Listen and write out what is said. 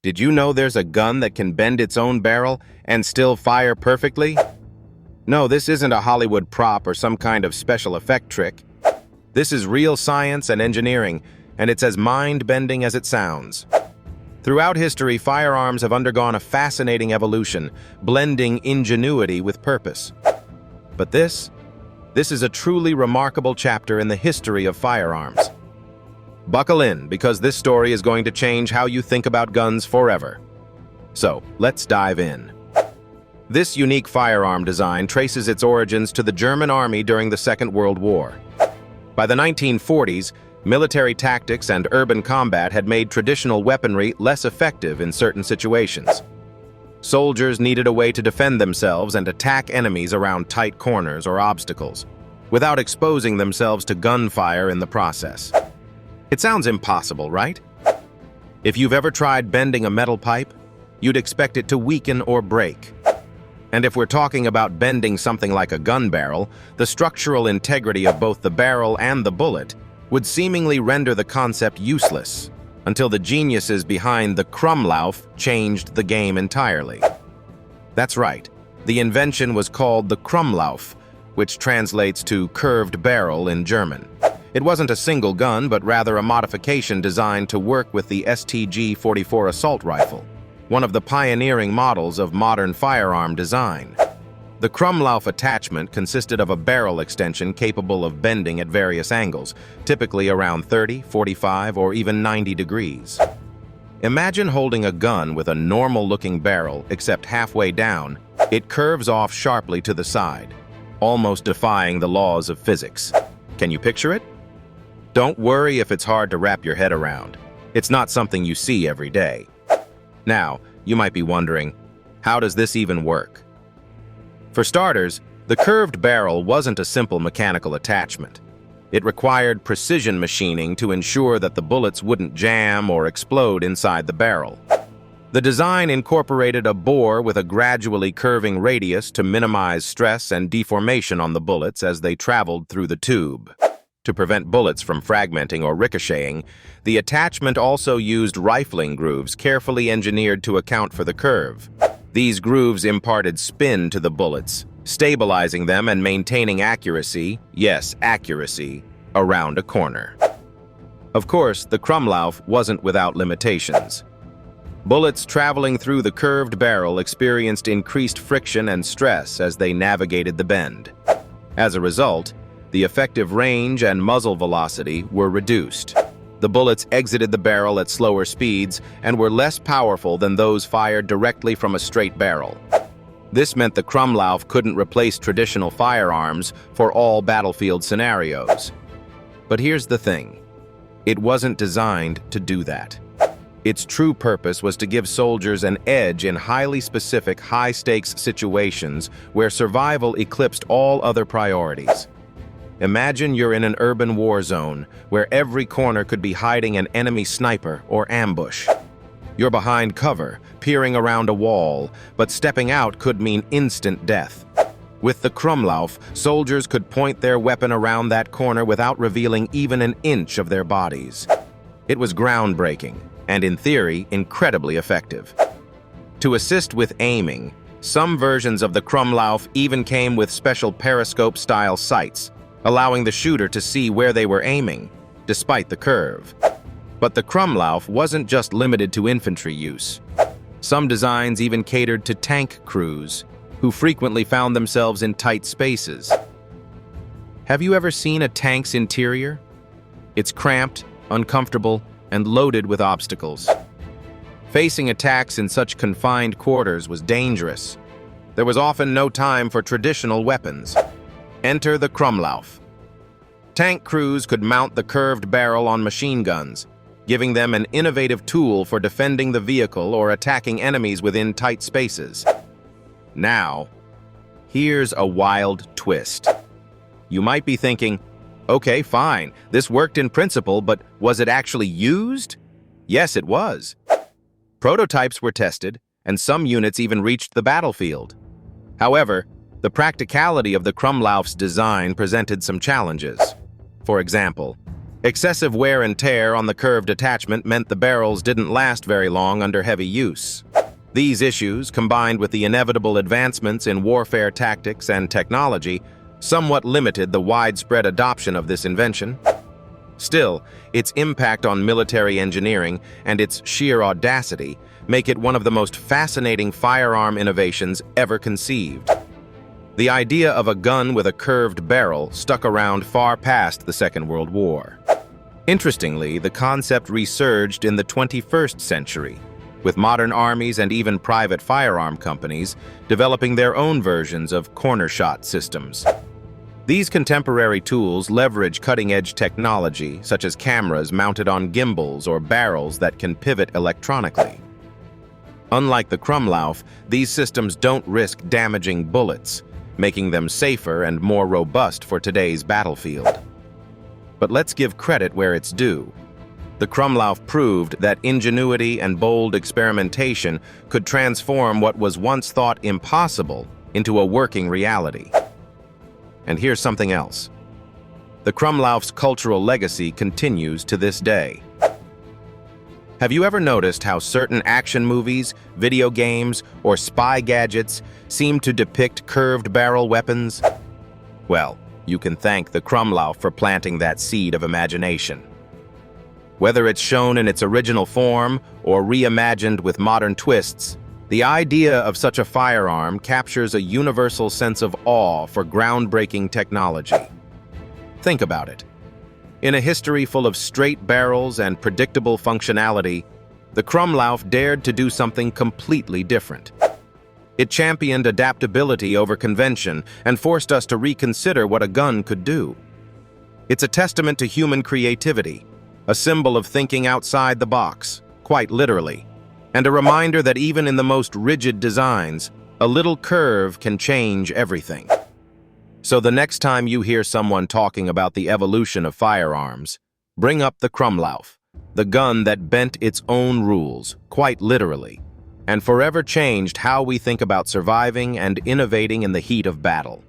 Did you know there's a gun that can bend its own barrel and still fire perfectly? No, this isn't a Hollywood prop or some kind of special effect trick. This is real science and engineering, and it's as mind-bending as it sounds. Throughout history, firearms have undergone a fascinating evolution, blending ingenuity with purpose. But this is a truly remarkable chapter in the history of firearms. Buckle in, because this story is going to change how you think about guns forever. So, let's dive in. This unique firearm design traces its origins to the German army during the Second World War. By the 1940s, military tactics and urban combat had made traditional weaponry less effective in certain situations. Soldiers needed a way to defend themselves and attack enemies around tight corners or obstacles, without exposing themselves to gunfire in the process. It sounds impossible, right? If you've ever tried bending a metal pipe, you'd expect it to weaken or break. And if we're talking about bending something like a gun barrel, the structural integrity of both the barrel and the bullet would seemingly render the concept useless, until the geniuses behind the Krummlauf changed the game entirely. That's right, the invention was called the Krummlauf, which translates to curved barrel in German. It wasn't a single gun, but rather a modification designed to work with the STG-44 assault rifle, one of the pioneering models of modern firearm design. The Krummlauf attachment consisted of a barrel extension capable of bending at various angles, typically around 30, 45, or even 90 degrees. Imagine holding a gun with a normal-looking barrel, except halfway down, it curves off sharply to the side, almost defying the laws of physics. Can you picture it? Don't worry if it's hard to wrap your head around. It's not something you see every day. Now, you might be wondering, how does this even work? For starters, the curved barrel wasn't a simple mechanical attachment. It required precision machining to ensure that the bullets wouldn't jam or explode inside the barrel. The design incorporated a bore with a gradually curving radius to minimize stress and deformation on the bullets as they traveled through the tube. To prevent bullets from fragmenting or ricocheting, the attachment also used rifling grooves carefully engineered to account for the curve. These grooves imparted spin to the bullets, stabilizing them and maintaining accuracy, yes, accuracy, around a corner. Of course, the Krummlauf wasn't without limitations. Bullets traveling through the curved barrel experienced increased friction and stress as they navigated the bend. As a result, the effective range and muzzle velocity were reduced. The bullets exited the barrel at slower speeds and were less powerful than those fired directly from a straight barrel. This meant the Krummlauf couldn't replace traditional firearms for all battlefield scenarios. But here's the thing. It wasn't designed to do that. Its true purpose was to give soldiers an edge in highly specific, high-stakes situations where survival eclipsed all other priorities. Imagine you're in an urban war zone where every corner could be hiding an enemy sniper or ambush. You're behind cover, peering around a wall, but stepping out could mean instant death. With the Krummlauf, soldiers could point their weapon around that corner without revealing even an inch of their bodies. It was groundbreaking, and in theory, incredibly effective. To assist with aiming, some versions of the Krummlauf even came with special periscope-style sights, allowing the shooter to see where they were aiming, despite the curve. But the Krummlauf wasn't just limited to infantry use. Some designs even catered to tank crews, who frequently found themselves in tight spaces. Have you ever seen a tank's interior? It's cramped, uncomfortable, and loaded with obstacles. Facing attacks in such confined quarters was dangerous. There was often no time for traditional weapons. Enter the Krummlauf. Tank crews could mount the curved barrel on machine guns, giving them an innovative tool for defending the vehicle or attacking enemies within tight spaces. Now, here's a wild twist. You might be thinking, okay, fine, this worked in principle, but was it actually used? Yes, it was. Prototypes were tested, and some units even reached the battlefield. However, the practicality of the Krummlauf's design presented some challenges. For example, Excessive wear and tear on the curved attachment meant the barrels didn't last very long under heavy use. These issues, combined with the inevitable advancements in warfare tactics and technology, somewhat limited the widespread adoption of this invention. Still, its impact on military engineering and its sheer audacity make it one of the most fascinating firearm innovations ever conceived. The idea of a gun with a curved barrel stuck around far past the Second World War. Interestingly, the concept resurged in the 21st century, with modern armies and even private firearm companies developing their own versions of corner-shot systems. These contemporary tools leverage cutting-edge technology, such as cameras mounted on gimbals or barrels that can pivot electronically. Unlike the Krumlauf, these systems don't risk damaging bullets, making them safer and more robust for today's battlefield. But let's give credit where it's due. The Krumlauf proved that ingenuity and bold experimentation could transform what was once thought impossible into a working reality. And here's something else. The Krumlauf's cultural legacy continues to this day. Have you ever noticed how certain action movies, video games, or spy gadgets seem to depict curved barrel weapons? Well, you can thank the Krumlauf for planting that seed of imagination. Whether it's shown in its original form or reimagined with modern twists, the idea of such a firearm captures a universal sense of awe for groundbreaking technology. Think about it. In a history full of straight barrels and predictable functionality, the Krumlauf dared to do something completely different. It championed adaptability over convention and forced us to reconsider what a gun could do. It's a testament to human creativity, a symbol of thinking outside the box, quite literally, and a reminder that even in the most rigid designs, a little curve can change everything. So the next time you hear someone talking about the evolution of firearms, bring up the Krumlauf, the gun that bent its own rules, quite literally, and forever changed how we think about surviving and innovating in the heat of battle.